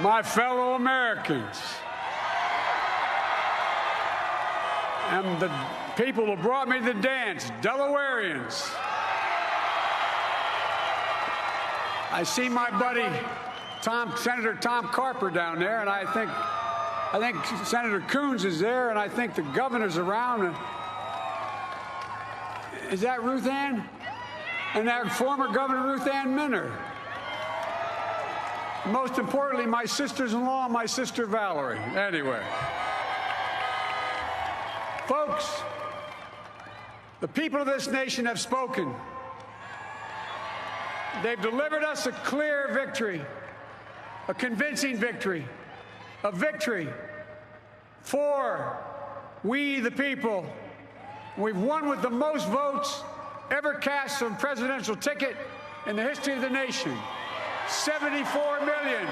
my fellow Americans, and the people who brought me to the dance, Delawareans. I see my buddy Senator Tom Carper down there, and I think Senator Coons is there, and I think the governor's around. Is that Ruth Ann? And that former Governor Ruth Ann Minner. Most importantly, my sisters-in-law and my sister Valerie. Anyway. Folks, the people of this nation have spoken. They've delivered us a clear victory, a convincing victory, a victory for we the people. We've won with the most votes ever cast on a presidential ticket in the history of the nation. 74 million.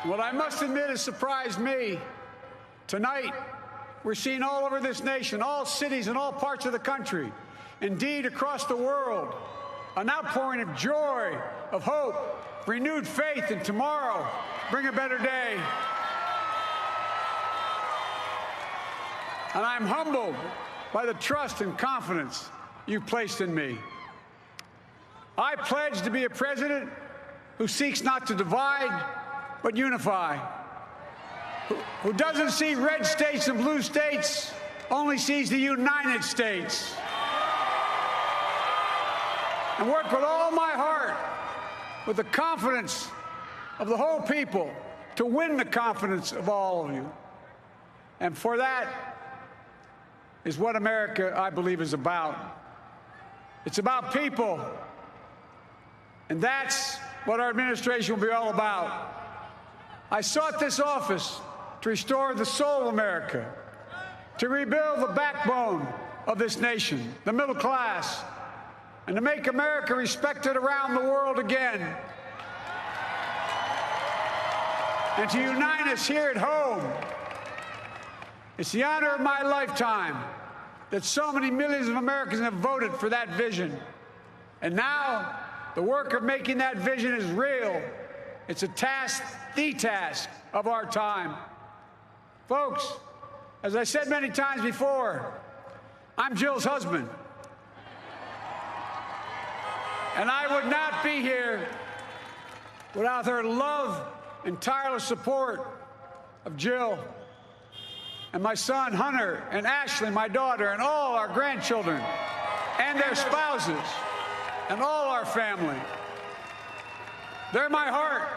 What I must admit has surprised me. Tonight, we're seeing all over this nation, all cities and all parts of the country, indeed across the world, an outpouring of joy, of hope, renewed faith in tomorrow, bring a better day. And I'm humbled by the trust and confidence you've placed in me. I pledge to be a president who seeks not to divide, but unify, who doesn't see red states and blue states, only sees the United States, and work with all my heart, with the confidence of the whole people, to win the confidence of all of you. And for that is what America, I believe, is about. It's about people. And that's what our administration will be all about. I sought this office to restore the soul of America, to rebuild the backbone of this nation, the middle class, and to make America respected around the world again, and to unite us here at home. It's the honor of my lifetime that so many millions of Americans have voted for that vision. And now, the work of making that vision is real. It's a task, the task of our time. Folks, as I said many times before, I'm Jill's husband. And I would not be here without her love and tireless support of Jill and my son Hunter and Ashley, my daughter, and all our grandchildren and their spouses and all our family. They're my heart.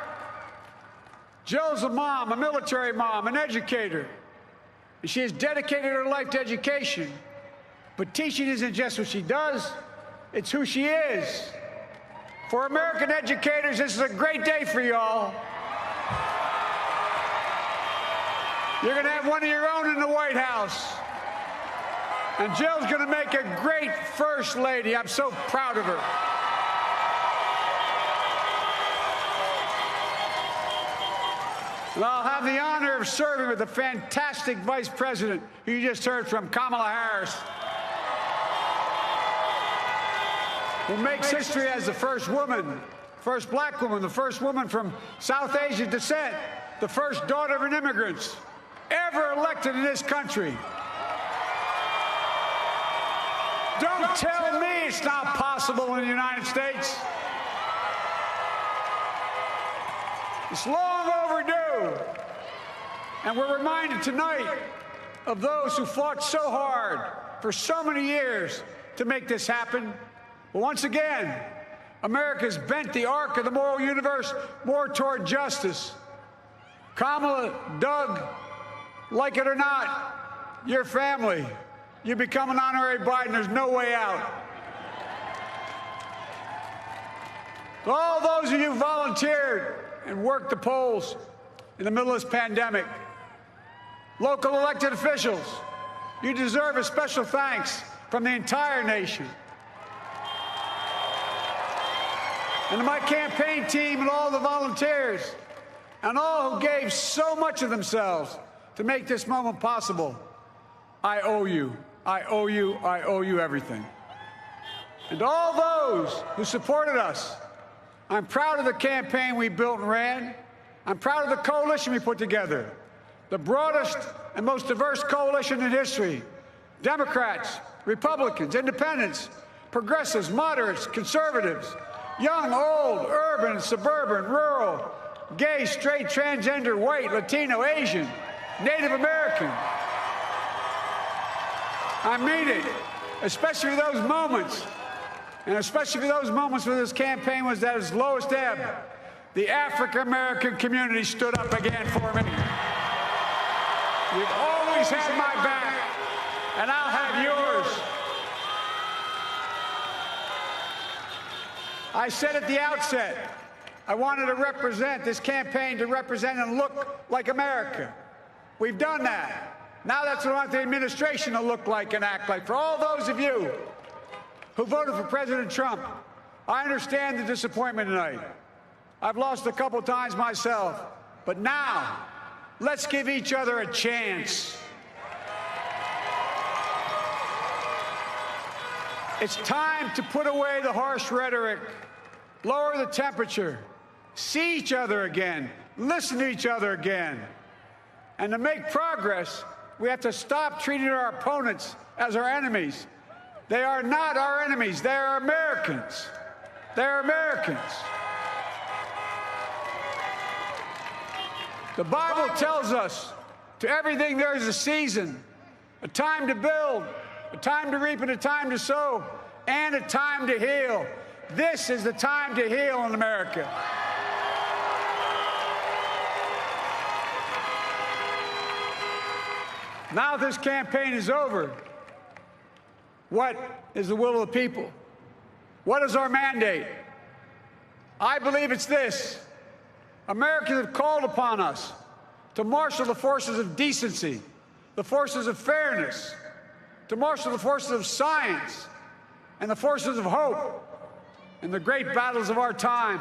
Jill's a mom, a military mom, an educator. And she has dedicated her life to education. But teaching isn't just what she does, it's who she is. For American educators, this is a great day for y'all. You're going to have one of your own in the White House. And Jill's going to make a great First Lady. I'm so proud of her. And I'll have the honor of serving with the fantastic Vice President who you just heard from, Kamala Harris, who makes history as the first woman, first black woman, the first woman from South Asian descent, the first daughter of an immigrant ever elected in this country. Don't tell me it's not possible in the United States. It's long overdue. And we're reminded tonight of those who fought so hard for so many years to make this happen. But once again, America's bent the arc of the moral universe more toward justice. Kamala, Doug, like it or not, your family, you become an honorary Biden, there's no way out. All those of you who volunteered and worked the polls in the middle of this pandemic, local elected officials, you deserve a special thanks from the entire nation. And to my campaign team and all the volunteers and all who gave so much of themselves to make this moment possible, I owe you. I owe you. I owe you everything. And to all those who supported us, I'm proud of the campaign we built and ran. I'm proud of the coalition we put together, the broadest and most diverse coalition in history. Democrats, Republicans, independents, progressives, moderates, conservatives, young, old, urban, suburban, rural, gay, straight, transgender, white, Latino, Asian, Native American. I mean it, especially those moments, and especially for those moments when this campaign was at its lowest ebb. The African-American community stood up again for me. You've always had my back, and I'll have yours. I said at the outset, I wanted to represent this campaign to represent and look like America. We've done that. Now that's what I want the administration to look like and act like. For all those of you who voted for President Trump, I understand the disappointment tonight. I've lost a couple times myself, but now let's give each other a chance. It's time to put away the harsh rhetoric, lower the temperature, see each other again, listen to each other again. And to make progress, we have to stop treating our opponents as our enemies. They are not our enemies. They are Americans. They're Americans. The Bible tells us, to everything there is a season, a time to build, a time to reap and a time to sow, and a time to heal. This is the time to heal in America. Now this campaign is over. What is the will of the people? What is our mandate? I believe it's this. Americans have called upon us to marshal the forces of decency, the forces of fairness, to marshal the forces of science and the forces of hope in the great battles of our time.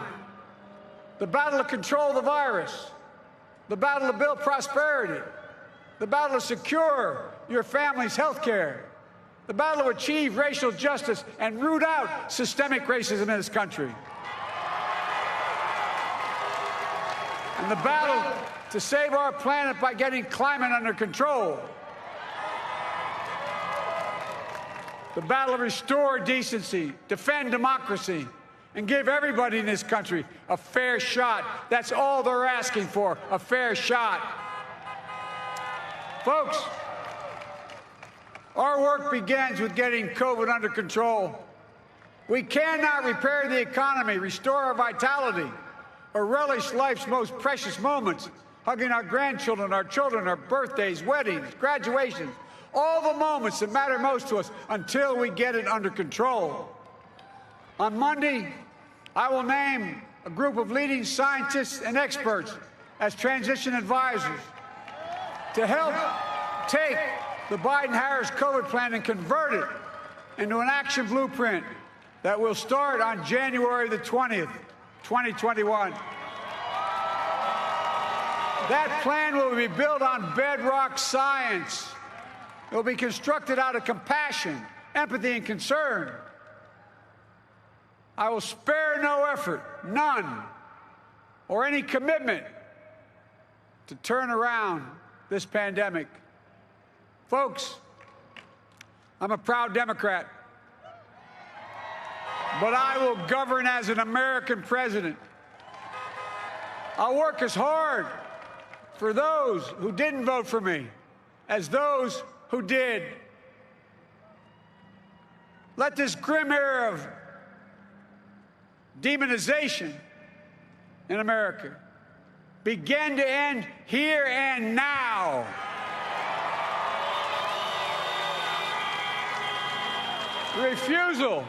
The battle to control the virus, the battle to build prosperity, the battle to secure your family's health care, the battle to achieve racial justice and root out systemic racism in this country, and the battle to save our planet by getting climate under control, the battle to restore decency, defend democracy, and give everybody in this country a fair shot. That's all they're asking for, a fair shot. Folks, our work begins with getting COVID under control. We cannot repair the economy, restore our vitality, or relish life's most precious moments, hugging our grandchildren, our children, our birthdays, weddings, graduations, all the moments that matter most to us until we get it under control. On Monday, I will name a group of leading scientists and experts as transition advisors to help take the Biden-Harris COVID plan and convert it into an action blueprint that will start on January the 20th, 2021. That plan will be built on bedrock science. It will be constructed out of compassion, empathy, and concern. I will spare no effort, none, or any commitment to turn around this pandemic. Folks, I'm a proud Democrat, but I will govern as an American president. I'll work as hard for those who didn't vote for me as those who did. Let this grim era of demonization in America begin to end here and now. The refusal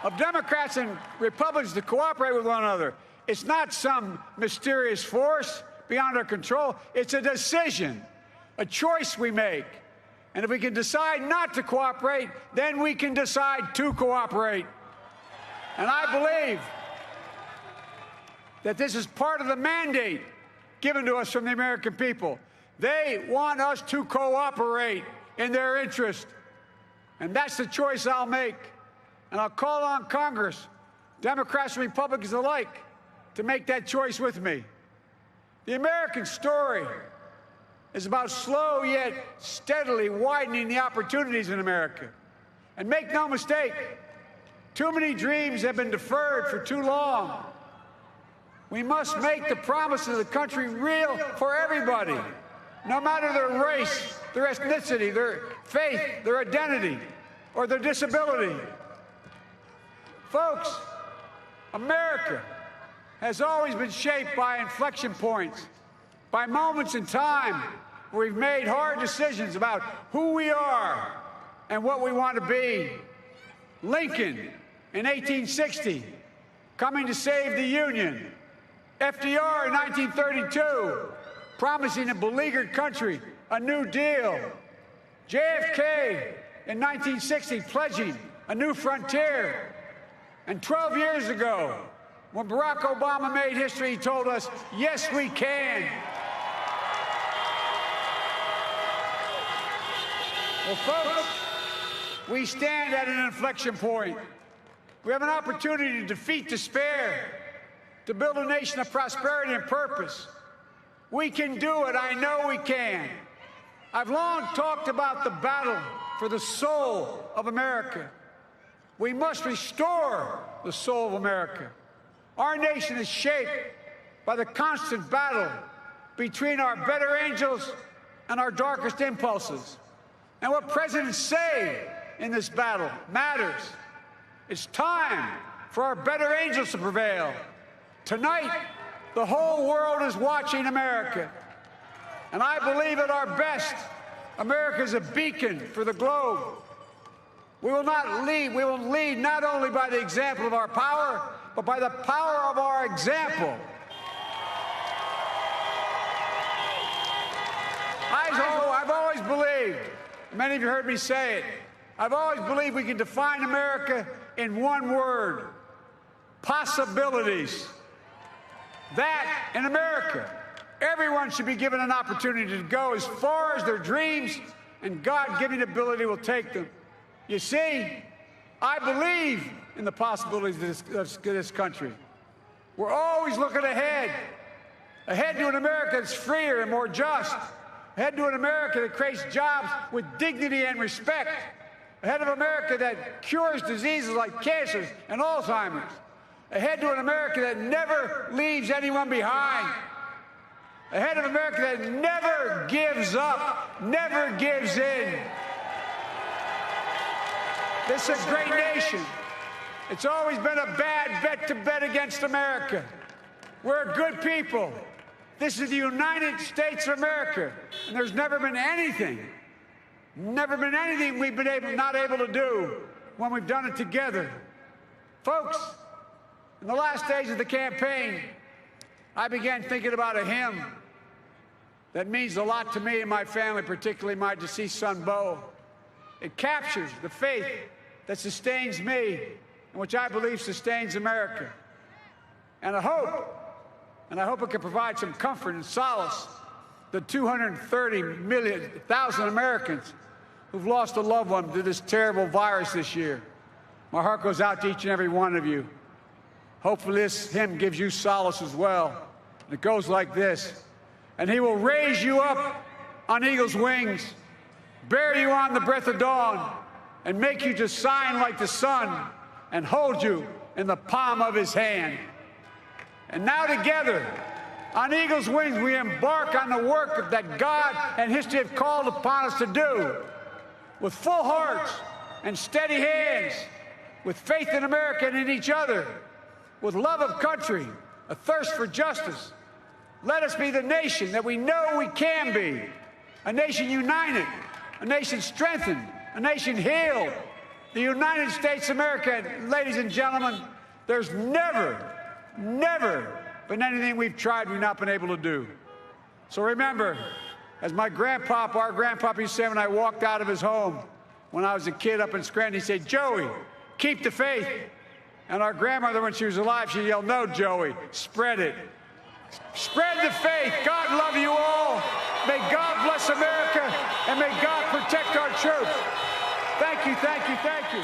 of Democrats and Republicans to cooperate with one another, it's not some mysterious force beyond our control. It's a decision, a choice we make. And if we can decide not to cooperate, then we can decide to cooperate. And I believe that this is part of the mandate given to us from the American people. They want us to cooperate in their interest. And that's the choice I'll make. And I'll call on Congress, Democrats and Republicans alike, to make that choice with me. The American story is about slow yet steadily widening the opportunities in America. And make no mistake, too many dreams have been deferred for too long. We must make the promise of the country real for everybody, no matter their race, their ethnicity, their faith, their identity, or their disability. Folks, America has always been shaped by inflection points, by moments in time where we've made hard decisions about who we are and what we want to be. Lincoln in 1860, coming to save the Union. FDR in 1932, promising a beleaguered country a new deal. JFK in 1960, pledging a new frontier. And 12 years ago, when Barack Obama made history, he told us, yes, we can. Well, folks, we stand at an inflection point. We have an opportunity to defeat despair, to build a nation of prosperity and purpose. We can do it. I know we can. I've long talked about the battle for the soul of America. We must restore the soul of America. Our nation is shaped by the constant battle between our better angels and our darkest impulses. And what presidents say in this battle matters. It's time for our better angels to prevail. Tonight, the whole world is watching America. And I believe at our best, America is a beacon for the globe. We will lead not only by the example of our power, but by the power of our example. I've always believed, many of you heard me say it, I've always believed we can define America in one word: possibilities. That, in America, everyone should be given an opportunity to go as far as their dreams and God-given ability will take them. You see, I believe in the possibilities of this country. We're always looking ahead to an America that's freer and more just, ahead to an America that creates jobs with dignity and respect, ahead of America that cures diseases like cancer and Alzheimer's, ahead to an America that never leaves anyone behind, ahead of America that never gives up, never gives in. This is a great nation. It's always been a bad bet to bet against America. We're a good people. This is the United States of America, and there's never been anything we've been not able to do when we've done it together. Folks, in the last days of the campaign, I began thinking about a hymn that means a lot to me and my family, particularly my deceased son, Bo. It captures the faith that sustains me and which I believe sustains America. And I hope it can provide some comfort and solace to 230,000 Americans who've lost a loved one to this terrible virus this year. My heart goes out to each and every one of you. Hopefully this hymn gives you solace as well. And it goes like this: and he will raise you up on eagle's wings, bear you on the breath of dawn, and make you to shine like the sun, and hold you in the palm of his hand. And now together, on eagle's wings, we embark on the work that God and history have called upon us to do, with full hearts and steady hands, with faith in America and in each other, with love of country, a thirst for justice. Let us be the nation that we know we can be, a nation united, a nation strengthened, a nation healed, the United States of America. Ladies and gentlemen, there's never been anything we've tried we've not been able to do. So remember, as our grandpapa used to say when I walked out of his home when I was a kid up in Scranton, he said, "Joey, keep the faith." And our grandmother, when she was alive, she yelled, "No, Joey, spread it. Spread the faith." God love you all. May God bless America, and may God protect our troops. Thank you, thank you, thank you.